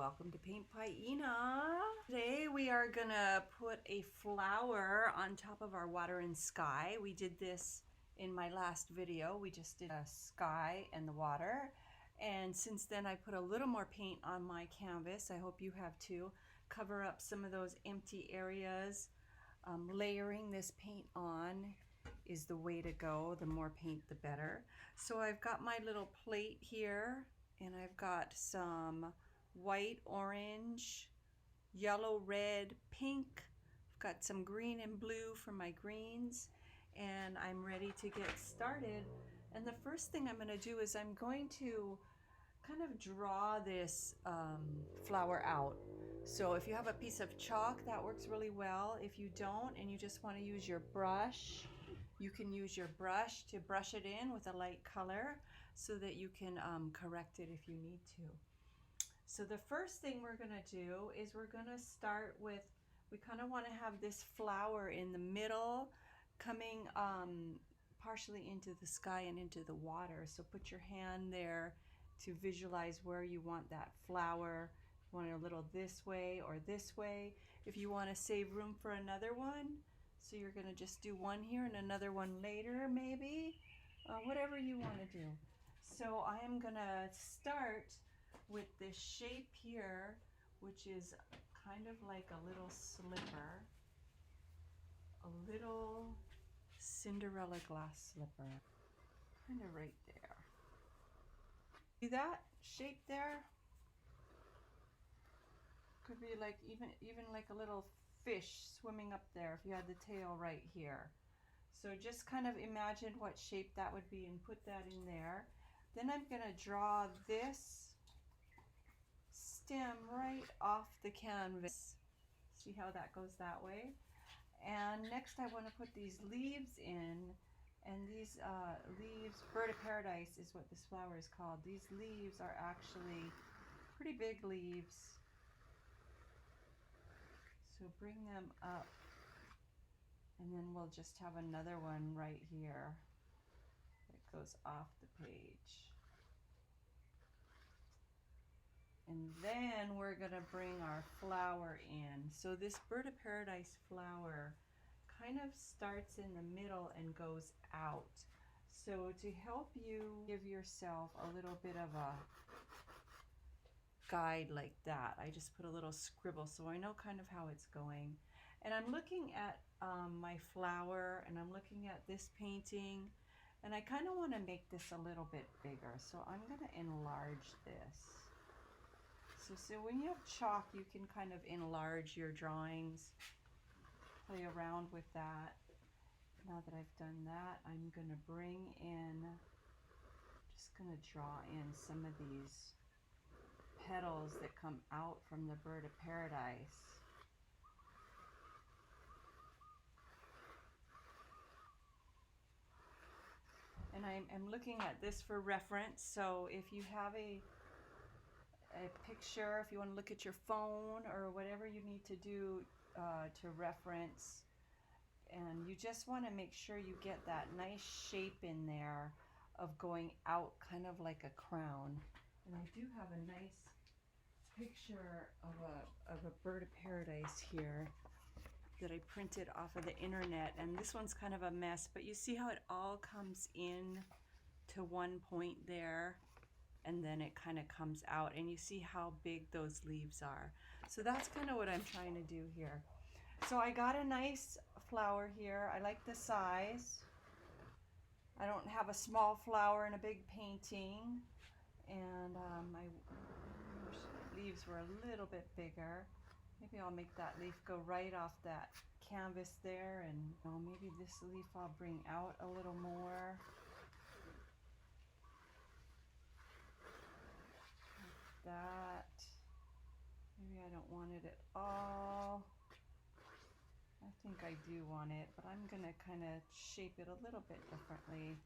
welcome to Paint Pāʻina. Today we are gonna put a flower on top of our water and sky. We did this in my last video. We just did a sky and the water. And since then I put a little more paint on my canvas. I hope you have too. Cover up some of those empty areas. Layering this paint on is the way to go. The more paint, the better. So I've got my little plate here, and I've got some white, orange, yellow, red, pink. I've got some green and blue for my greens, and I'm ready to get started. And the first thing I'm going to do is I'm going to kind of draw this flower out. So if you have a piece of chalk, that works really well. If you don't and you just want to use your brush, you can use your brush to brush it in with a light color so that you can correct it if you need to. So the first thing we're going to do is we're going to start with, we kind of want to have this flower in the middle coming partially into the sky and into the water. So put your hand there to visualize where you want that flower. You want it a little this way or this way. If you want to save room for another one, so you're going to just do one here and another one later maybe, whatever you want to do. So I am going to start with this shape here, which is kind of like a little slipper, a little Cinderella glass slipper, kind of right there. See that shape there? Could be like even like a little fish swimming up there if you had the tail right here. So just kind of imagine what shape that would be and put that in there. Then I'm going to draw this stem right off the canvas. See how that goes that way? And next I want to put these leaves in. And these leaves, bird of paradise is what this flower is called. These leaves are actually pretty big leaves. So bring them up, and then we'll just have another one right here that goes off the page. And then we're going to bring our flower in. So this bird of paradise flower kind of starts in the middle and goes out. So to help you give yourself a little bit of a guide like that, I just put a little scribble so I know kind of how it's going. And I'm looking at my flower, and I'm looking at this painting, and I kind of want to make this a little bit bigger. So I'm going to enlarge this. So when you have chalk, you can kind of enlarge your drawings. Play around with that. Now that I've done that, I'm going to bring in, just going to draw in some of these petals that come out from the bird of paradise. And I'm looking at this for reference, so if you have a picture, if you want to look at your phone or whatever you need to do to reference, and you just want to make sure you get that nice shape in there of going out kind of like a crown. And I do have a nice picture of a bird of paradise here that I printed off of the internet, and this one's kind of a mess, but you see how it all comes in to one point there, and then it kind of comes out, and you see how big those leaves are. So that's kind of what I'm trying to do here. So I got a nice flower here. I like the size. I don't have a small flower in a big painting, and my leaves were a little bit bigger. Maybe I'll make that leaf go right off that canvas there, and maybe this leaf I'll bring out a little more. Like that. Maybe I don't want it at all. I think I do want it, but I'm going to kind of shape it a little bit differently.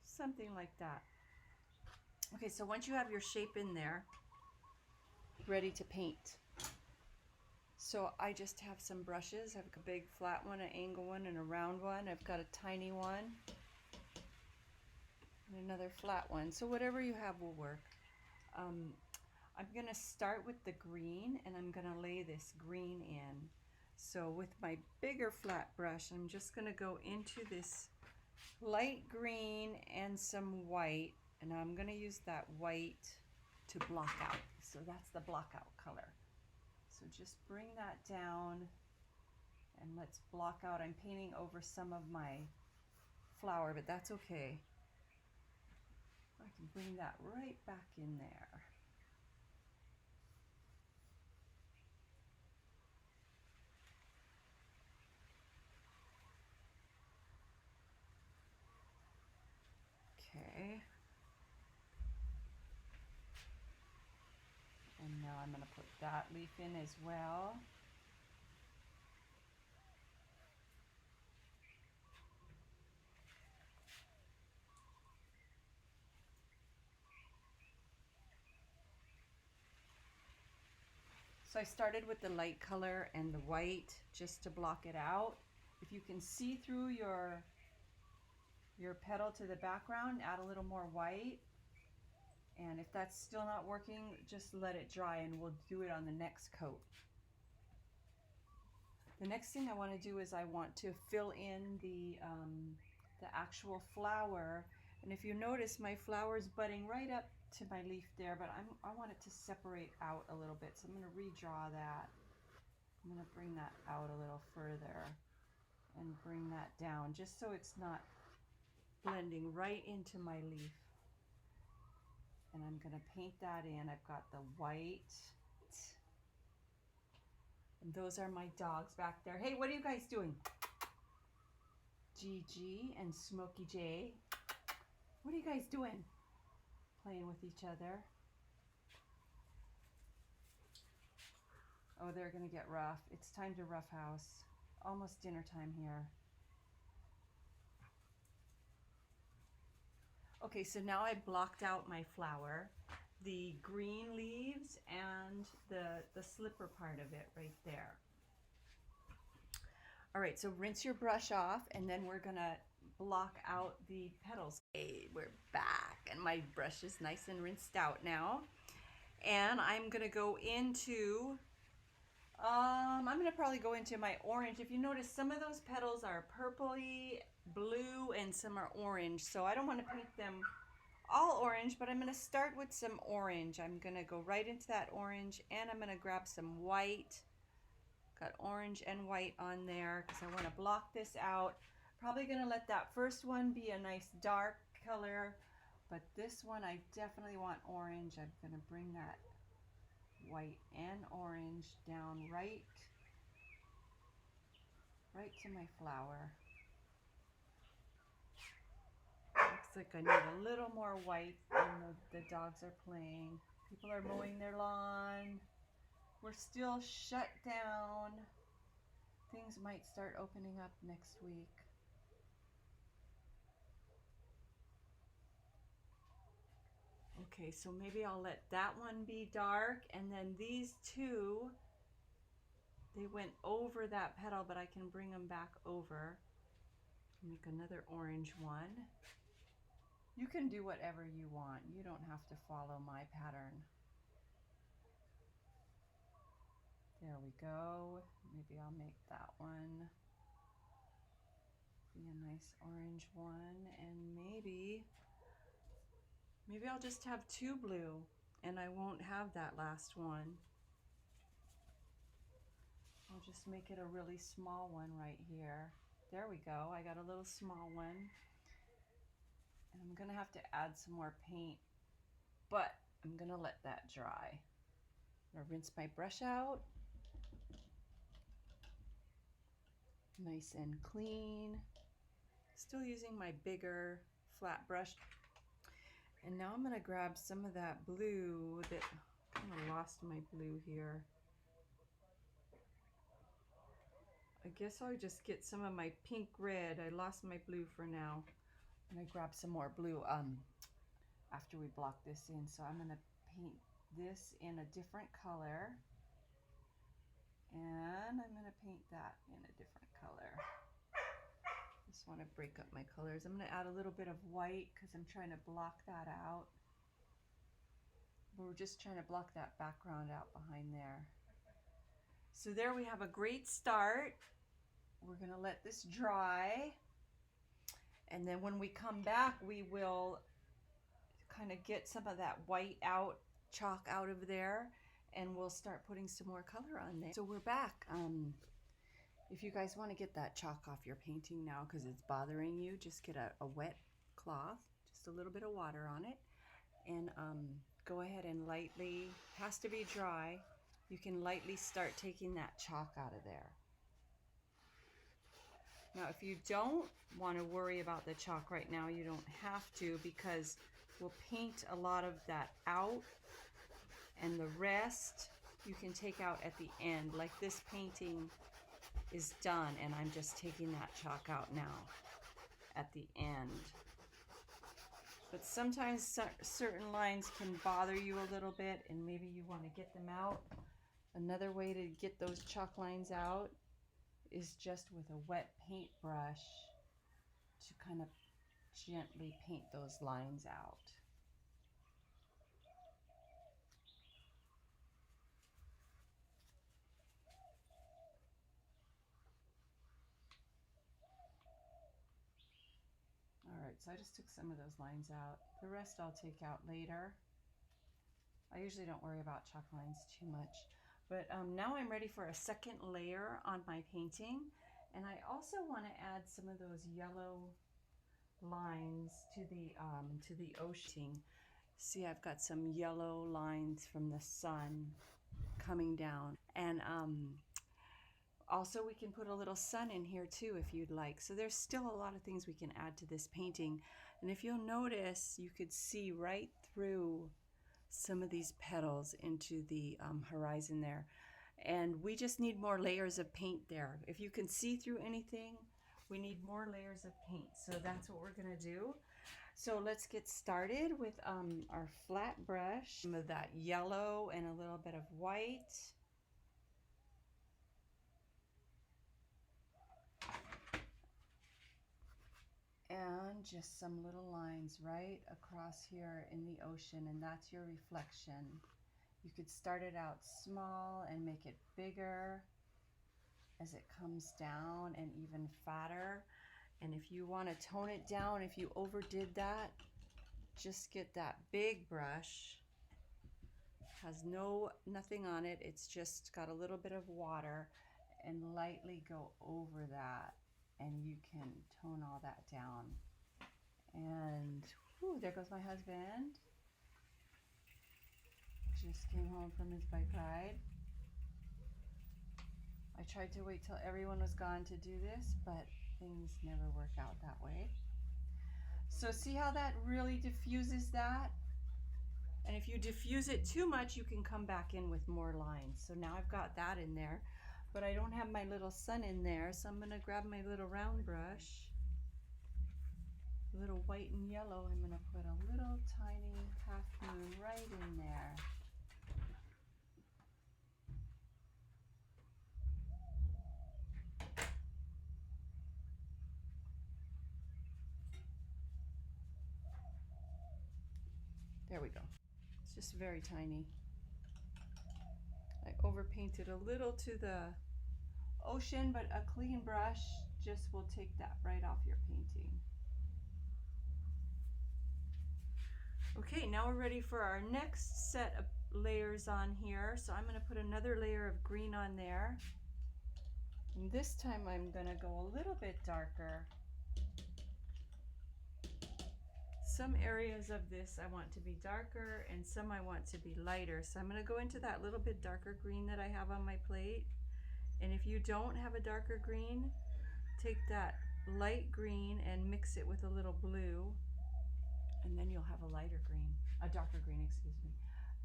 Something like that. Okay, so once you have your shape in there, ready to paint. So I just have some brushes. I've got a big flat one, an angle one, and a round one. I've got a tiny one. and another flat one. So whatever you have will work. I'm going to start with the green, and I'm going to lay this green in. So with my bigger flat brush, I'm just going to go into this light green and some white, and I'm going to use that white to block out. So that's the block out color. So just bring that down and let's block out. I'm painting over some of my flower, but that's okay. I can bring that right back in there. Okay. And now I'm going to put that leaf in as well. So I started with the light color and the white just to block it out. If you can see through your petal to the background, add a little more white. And if that's still not working, just let it dry and we'll do it on the next coat. The next thing I want to do is I want to fill in the actual flower. And if you notice, my flower is budding right up to my leaf there, but I want it to separate out a little bit. So I'm going to redraw that. I'm going to bring that out a little further and bring that down just so it's not blending right into my leaf. And I'm going to paint that in. I've got the white. And those are my dogs back there. Hey, what are you guys doing? Gigi and Smokey J. What are you guys doing? Playing with each other. Oh, they're gonna get rough. It's time to rough house. Almost dinner time here. Okay, so now I blocked out my flower, the green leaves and the slipper part of it right there. All right, so rinse your brush off, and then we're gonna block out the petals. Hey, we're back, and my brush is nice and rinsed out now. And I'm gonna go into, I'm gonna probably go into my orange. If you notice, some of those petals are purpley, blue, and some are orange. So I don't wanna paint them all orange, but I'm gonna start with some orange. I'm gonna go right into that orange, and I'm gonna grab some white. Got orange and white on there because I want to block this out. Probably going to let that first one be a nice dark color, but this one I definitely want orange. I'm going to bring that white and orange down right to my flower. Looks like I need a little more white, and the dogs are playing. People are mowing their lawn. We're still shut down. Things might start opening up next week. Okay, so maybe I'll let that one be dark, and then these two, they went over that petal, but I can bring them back over. Make another orange one. You can do whatever you want. You don't have to follow my pattern. There we go. Maybe I'll make that one be a nice orange one, and maybe I'll just have two blue, and I won't have that last one. I'll just make it a really small one right here. There we go. I got a little small one. And I'm gonna have to add some more paint, but I'm gonna let that dry. I'm gonna rinse my brush out. Nice and clean. Still using my bigger flat brush. And now I'm gonna grab some of that blue that I kind of lost my blue here. I guess I'll just get some of my pink red. I lost my blue for now. I'm gonna grab some more blue after we block this in. So I'm gonna paint this in a different color. And I'm gonna paint that in a different color. This just want to break up my colors. I'm going to add a little bit of white because I'm trying to block that out. We're just trying to block that background out behind there. So there we have a great start. We're going to let this dry. And then when we come back, we will kind of get some of that white out, chalk out of there, and we'll start putting some more color on there. So we're back. If you guys want to get that chalk off your painting now because it's bothering you, just get a wet cloth, just a little bit of water on it, and go ahead and lightly, has to be dry, you can lightly start taking that chalk out of there. Now if you don't want to worry about the chalk right now, you don't have to, because we'll paint a lot of that out, and the rest you can take out at the end. Like this painting is done and I'm just taking that chalk out now at the end. But sometimes certain lines can bother you a little bit and maybe you want to get them out. Another way to get those chalk lines out is just with a wet paintbrush to kind of gently paint those lines out. Alright, so I just took some of those lines out. The rest I'll take out later. I usually don't worry about chalk lines too much. But now I'm ready for a second layer on my painting. And I also want to add some of those yellow lines to the ocean. See, I've got some yellow lines from the sun coming down. And also we can put a little sun in here too if you'd like. So there's still a lot of things we can add to this painting. And if you'll notice, you could see right through some of these petals into the horizon there. And we just need more layers of paint there. If you can see through anything, we need more layers of paint. So that's what we're gonna do. So let's get started with our flat brush. Some of that yellow and a little bit of white. And just some little lines right across here in the ocean, and that's your reflection. You could start it out small and make it bigger as it comes down and even fatter. And if you want to tone it down, if you overdid that, just get that big brush. Has nothing on it, it's just got a little bit of water, and lightly go over that, and you can tone all that down. And whew, there goes my husband. Just came home from his bike ride. I tried to wait till everyone was gone to do this, but things never work out that way. So see how that really diffuses that? And if you diffuse it too much, you can come back in with more lines. So now I've got that in there, but I don't have my little sun in there, so I'm gonna grab my little round brush, a little white and yellow. I'm gonna put a little tiny half moon right in there. There we go. It's just very tiny. I overpainted a little to the ocean, but a clean brush just will take that right off your painting. Okay, now we're ready for our next set of layers on here. So I'm going to put another layer of green on there. And this time I'm going to go a little bit darker. Some areas of this I want to be darker and some I want to be lighter. So I'm going to go into that little bit darker green that I have on my plate. And if you don't have a darker green, take that light green and mix it with a little blue, and then you'll have a lighter green, a darker green, excuse me.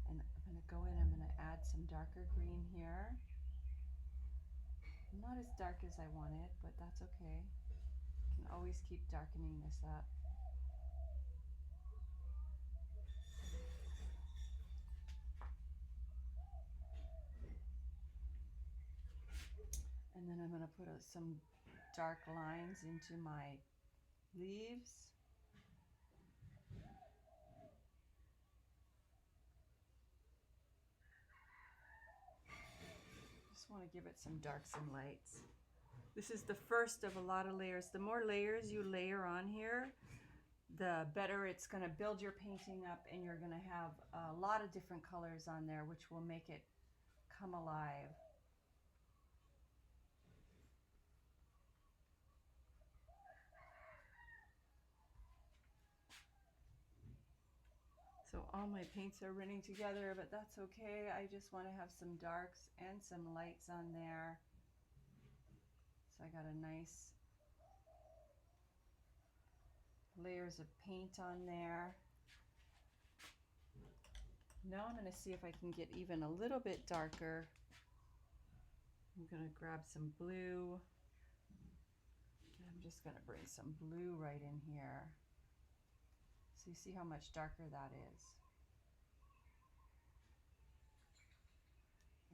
And I'm going to go in, I'm going to add some darker green here. Not as dark as I want it, but that's okay. You can always keep darkening this up. And then I'm going to put some dark lines into my leaves. Just want to give it some darks and lights. This is the first of a lot of layers. The more layers you layer on here, the better it's going to build your painting up, and you're going to have a lot of different colors on there, which will make it come alive. So all my paints are running together, but that's okay. I just want to have some darks and some lights on there. So I got a nice layers of paint on there. Now I'm going to see if I can get even a little bit darker. I'm going to grab some blue. I'm just going to bring some blue right in here. So you see how much darker that is.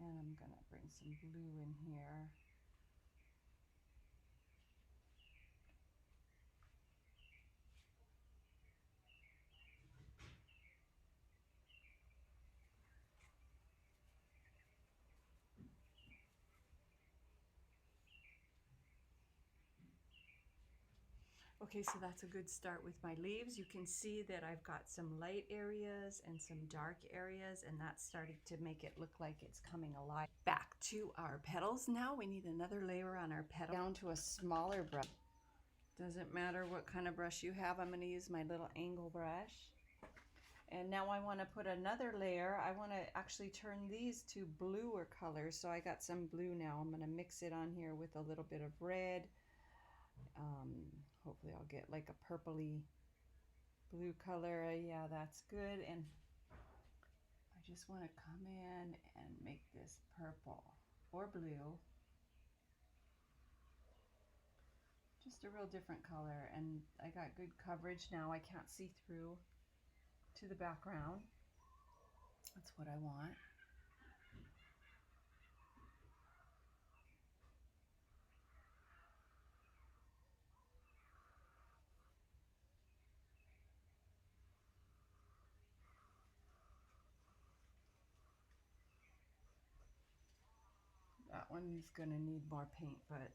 And I'm going to bring some blue in here. Okay, so that's a good start with my leaves. You can see that I've got some light areas and some dark areas, and that's starting to make it look like it's coming alive. Back to our petals now. We need another layer on our petal. Down to a smaller brush. Doesn't matter what kind of brush you have. I'm going to use my little angle brush. And now I want to put another layer. I want to actually turn these to bluer colors. So I got some blue now. I'm going to mix it on here with a little bit of red. Hopefully I'll get like a purpley blue color. Yeah, that's good. And I just want to come in and make this purple or blue. Just a real different color. And I got good coverage now. I can't see through to the background. That's what I want. That one's going to need more paint, but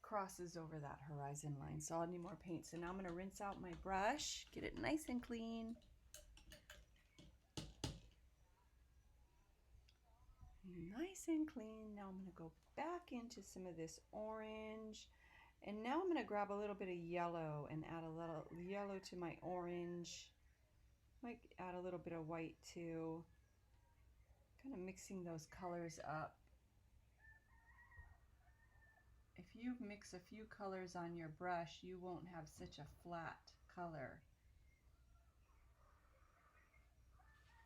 crosses over that horizon line, so I'll need more paint. So now I'm going to rinse out my brush, get it nice and clean. Nice and clean. Now I'm going to go back into some of this orange, and now I'm going to grab a little bit of yellow and add a little yellow to my orange. Might add a little bit of white too. Kind of mixing those colors up. If you mix a few colors on your brush, you won't have such a flat color.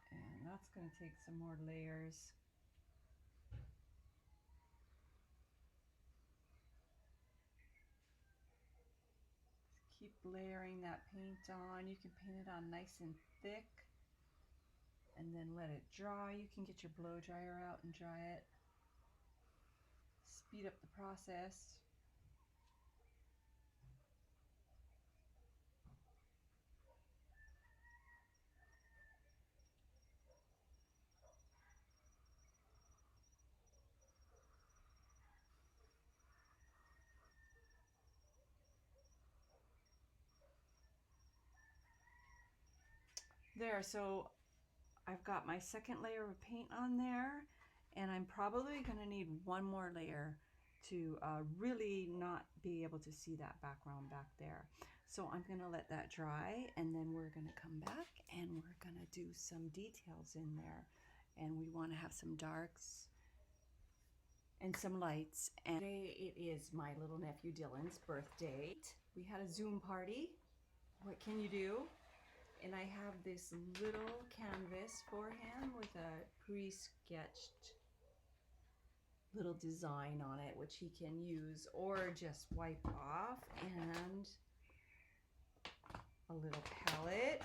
And that's going to take some more layers. Keep layering that paint on. You can paint it on nice and thick and then let it dry. You can get your blow dryer out and dry it. Speed up the process. There, so I've got my second layer of paint on there, and I'm probably going to need one more layer to really not be able to see that background back there. So I'm going to let that dry, and then we're going to come back and we're going to do some details in there. And we want to have some darks and some lights. And today it is my little nephew Dylan's birthday. We had a Zoom party. What can you do? And I have this little canvas for him with a pre-sketched little design on it, which he can use or just wipe off, and a little palette,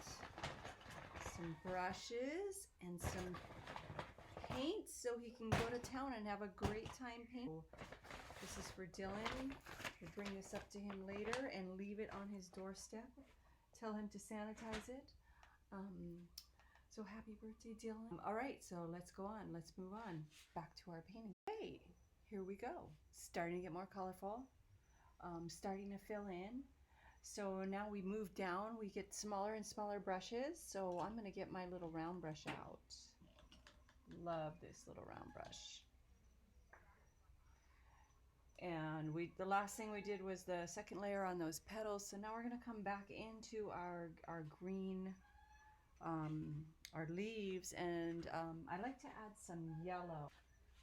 some brushes, and some paint so he can go to town and have a great time painting. This is for Dylan. We'll bring this up to him later and leave it on his doorstep. Tell him to sanitize it. So happy birthday, Dylan. All right, so let's go on. Let's move on back to our painting. Hey, here we go. Starting to get more colorful. Starting to fill in. So now we move down. We get smaller and smaller brushes. So I'm going to get my little round brush out. Love this little round brush. And the last thing we did was the second layer on those petals. So now we're going to come back into our green, our leaves, and I like to add some yellow.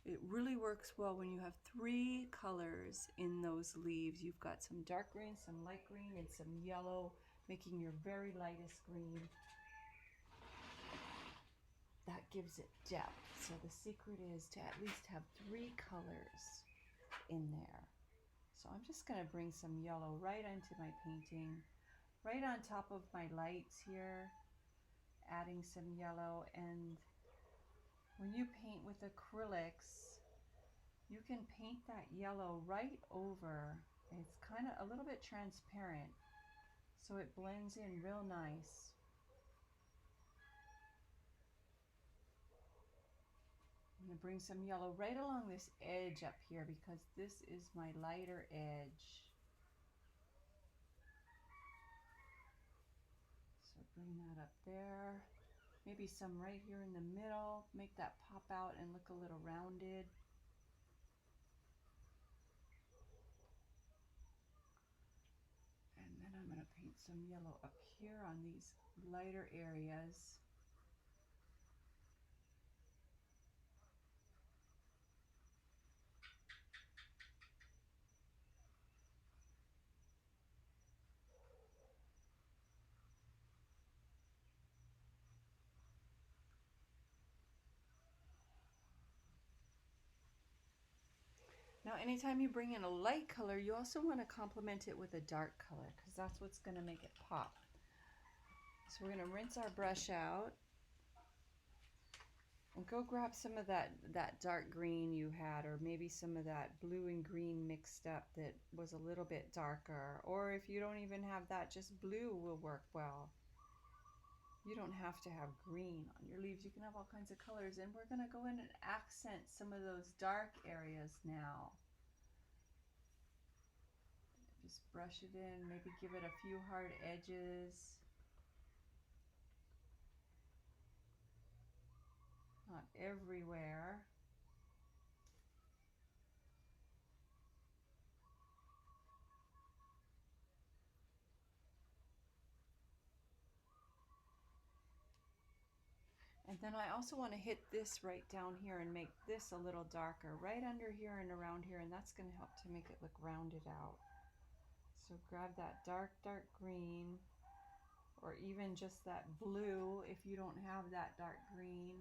It really works well when you have 3 colors in those leaves. You've got some dark green, some light green, and some yellow, making your very lightest green. That gives it depth. So the secret is to at least have 3 colors in there. So I'm just going to bring some yellow right into my painting, right on top of my lights here, adding some yellow. And when you paint with acrylics, you can paint that yellow right over. It's kind of a little bit transparent, so it blends in real nice. I'm going to bring some yellow right along this edge up here because this is my lighter edge. So bring that up there. Maybe some right here in the middle. Make that pop out and look a little rounded. And then I'm going to paint some yellow up here on these lighter areas. Now, anytime you bring in a light color, you also want to complement it with a dark color because that's what's going to make it pop. So we're going to rinse our brush out and go grab some of that dark green you had, or maybe some of that blue and green mixed up that was a little bit darker. Or if you don't even have that, just blue will work well. You don't have to have green on your leaves. You can have all kinds of colors. And we're going to go in and accent some of those dark areas now. Just brush it in, maybe give it a few hard edges. Not everywhere. And then I also want to hit this right down here and make this a little darker, right under here and around here, and that's going to help to make it look rounded out. So grab that dark, dark green, or even just that blue if you don't have that dark green.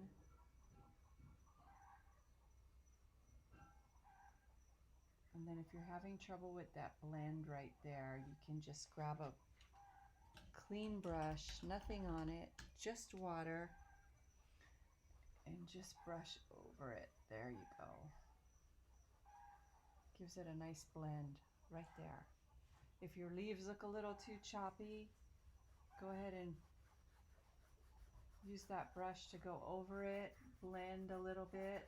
And then if you're having trouble with that blend right there, you can just grab a clean brush, nothing on it, just water, and just brush over it. There you go. Gives it a nice blend right there. If your leaves look a little too choppy, go ahead and use that brush to go over it, blend a little bit.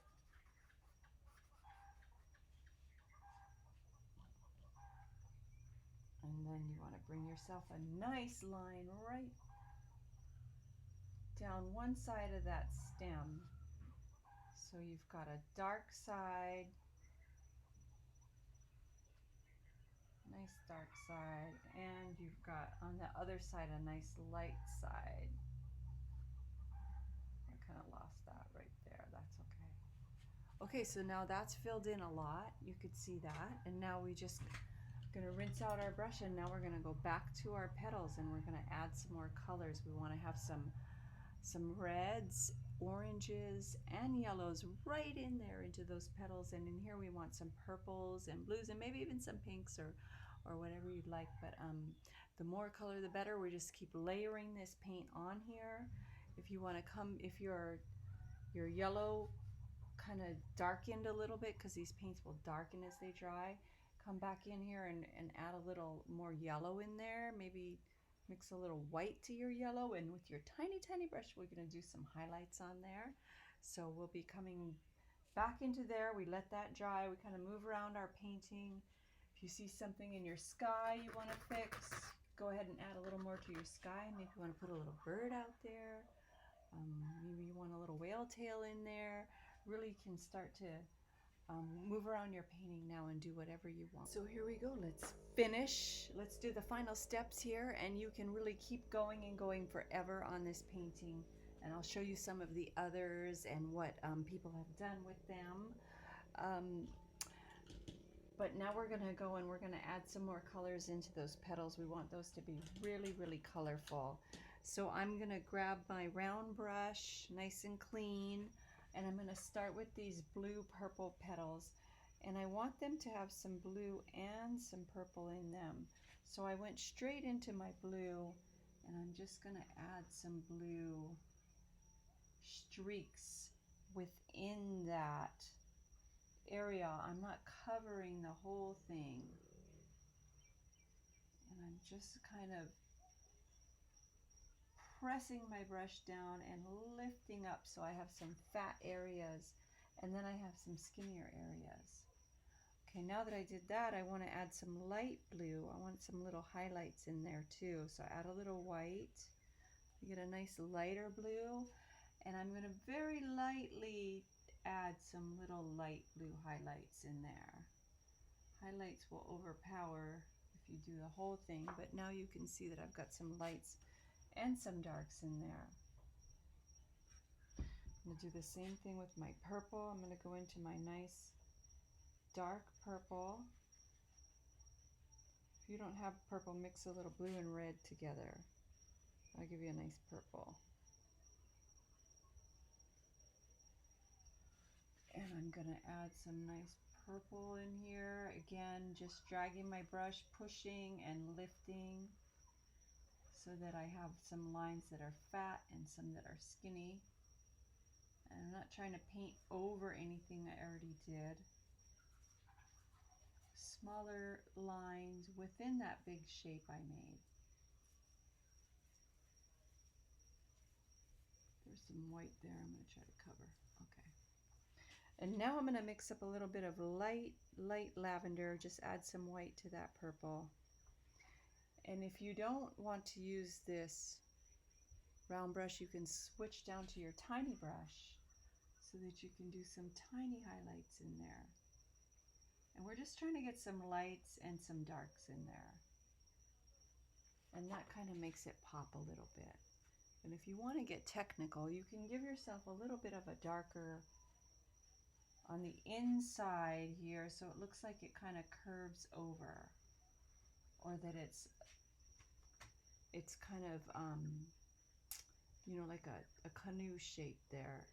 And then you want to bring yourself a nice line right down one side of that stem. So you've got a dark side, nice dark side, and you've got on the other side a nice light side. I kind of lost that right there. That's okay. Okay, so now that's filled in a lot. You could see that. And now we just going to rinse out our brush, and now we're going to go back to our petals and we're going to add some more colors. We want to have some reds, oranges, and yellows right in there into those petals. And in here we want some purples and blues and maybe even some pinks or whatever you'd like. But the more color the better. We just keep layering this paint on here. If you want to if your yellow kind of darkened a little bit because these paints will darken as they dry. Come back in here and add a little more yellow in there. Maybe mix a little white to your yellow, and with your tiny brush we're going to do some highlights on there. So we'll be coming back into there. We let that dry. We kind of move around our painting. If you see something in your sky you want to fix, go ahead and add a little more to your sky. Maybe you want to put a little bird out there. Maybe you want a little whale tail in there. Really can start to move around your painting now and do whatever you want. So here we go. Let's finish. Let's do the final steps here, and you can really keep going and going forever on this painting. And I'll show you some of the others and what people have done with them. But now we're going to go and we're going to add some more colors into those petals. We want those to be really colorful. So I'm going to grab my round brush, nice and clean, and I'm going to start with these blue purple petals. And I want them to have some blue and some purple in them. So I went straight into my blue, and I'm just going to add some blue streaks within that area. I'm not covering the whole thing, and I'm just kind of pressing my brush down and lifting up so I have some fat areas, and then I have some skinnier areas. Okay, now that I did that, I want to add some light blue. I want some little highlights in there too, so add a little white. You get a nice lighter blue, and I'm going to very lightly add some little light blue highlights in there. Highlights will overpower if you do the whole thing, but now you can see that I've got some lights and some darks in there. I'm going to do the same thing with my purple. I'm going to go into my nice dark purple. If you don't have purple, mix a little blue and red together. I'll give you a nice purple. And I'm going to add some nice purple in here. Again, just dragging my brush, pushing and lifting so that I have some lines that are fat and some that are skinny. And I'm not trying to paint over anything I already did. Smaller lines within that big shape I made. There's some white there I'm going to try to cover. Okay. And now I'm going to mix up a little bit of light lavender. Just add some white to that purple. And if you don't want to use this round brush, you can switch down to your tiny brush so that you can do some tiny highlights in there. And we're just trying to get some lights and some darks in there. And that kind of makes it pop a little bit. And if you want to get technical, you can give yourself a little bit of a darker on the inside here so it looks like it kind of curves over, or that it's kind of you know, like a canoe shape there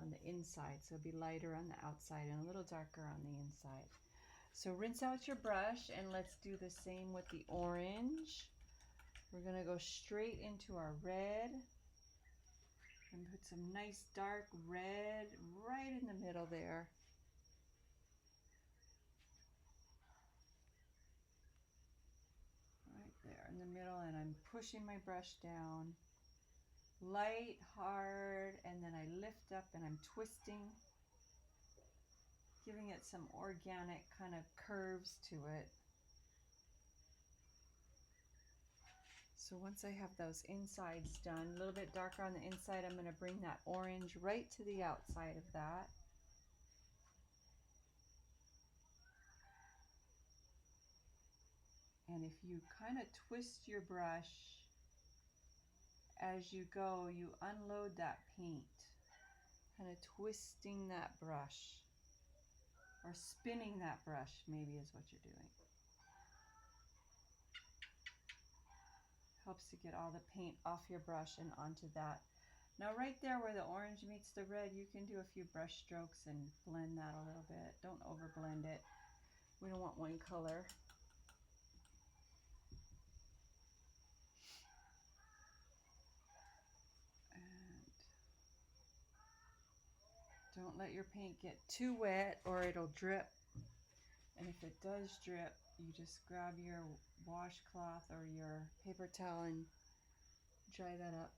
on the inside, so it'll be lighter on the outside and a little darker on the inside. So rinse out your brush, and let's do the same with the orange. We're going to go straight into our red and put some nice dark red right in the middle there. Right there in the middle, and I'm pushing my brush down. Light, hard, and then I lift up and I'm twisting, giving it some organic kind of curves to it. So once I have those insides done, a little bit darker on the inside, I'm going to bring that orange right to the outside of that. And if you kind of twist your brush as you go, you unload that paint, kind of twisting that brush, or spinning that brush maybe is what you're doing. Helps to get all the paint off your brush and onto that. Now right there where the orange meets the red, you can do a few brush strokes and blend that a little bit. Don't over blend it. We don't want one color. Don't let your paint get too wet or it'll drip. And if it does drip, you just grab your washcloth or your paper towel and dry that up.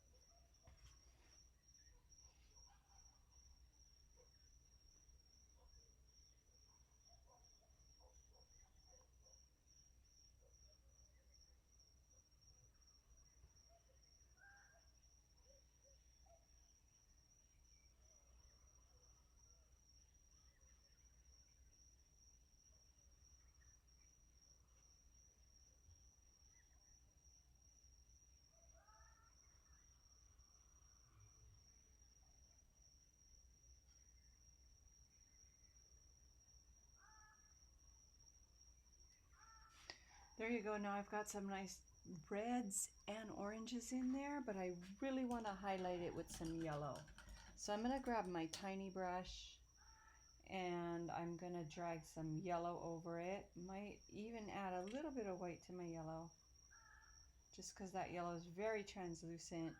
There you go. Now I've got some nice reds and oranges in there, but I really want to highlight it with some yellow. So I'm going to grab my tiny brush and I'm going to drag some yellow over it. Might even add a little bit of white to my yellow, just because that yellow is very translucent.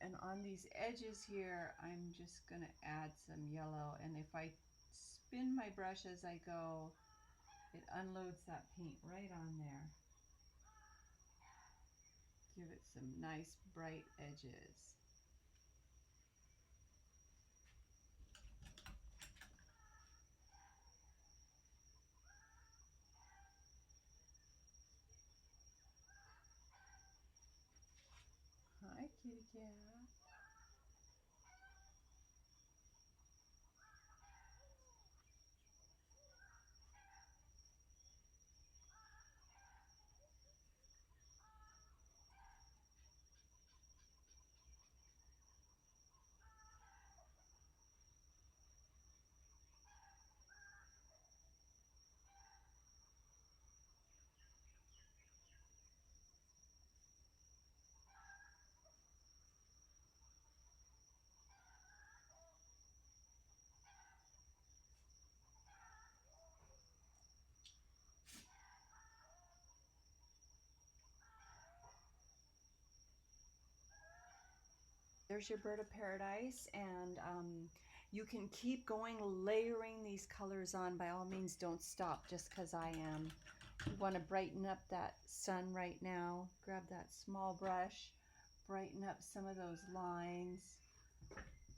And on these edges here, I'm just going to add some yellow. And if I spin my brush as I go, it unloads that paint right on there. Give it some nice bright edges. Hi, kitty cat. There's your bird of paradise, and you can keep going, layering these colors on. By all means, don't stop just because I am. You want to brighten up that sun right now. Grab that small brush, brighten up some of those lines.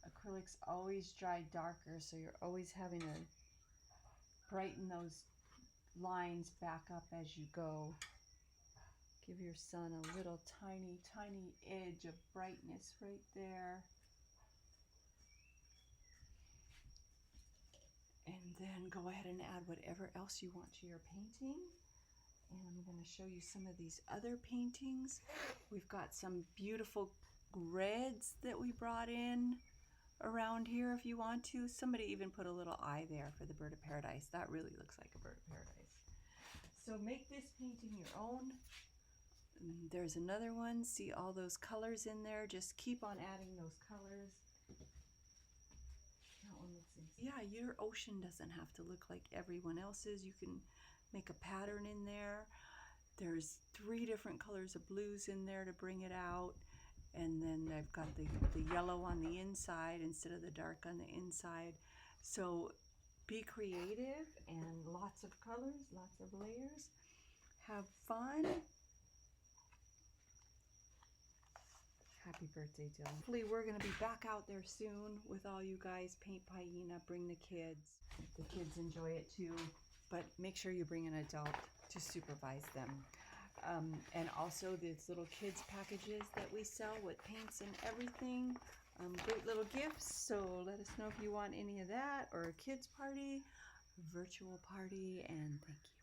Acrylics always dry darker, so you're always having to brighten those lines back up as you go. Give your sun a little tiny, tiny edge of brightness right there. And then go ahead and add whatever else you want to your painting. And I'm going to show you some of these other paintings. We've got some beautiful reds that we brought in around here if you want to. Somebody even put a little eye there for the bird of paradise. That really looks like a bird of paradise. So make this painting your own. There's another one. See all those colors in there? Just keep on adding those colors. That one looks insane. Yeah, your ocean doesn't have to look like everyone else's. You can make a pattern in there. There's 3 different colors of blues in there to bring it out. And then I've got the yellow on the inside instead of the dark on the inside. So be creative and lots of colors, lots of layers. Have fun. Happy birthday, Dylan. Hopefully we're going to be back out there soon with all you guys. Paint Pāʻina, bring the kids. The kids enjoy it too, but make sure you bring an adult to supervise them. And also these little kids packages that we sell with paints and everything. Great little gifts, so let us know if you want any of that, or a kids party, a virtual party, and thank you.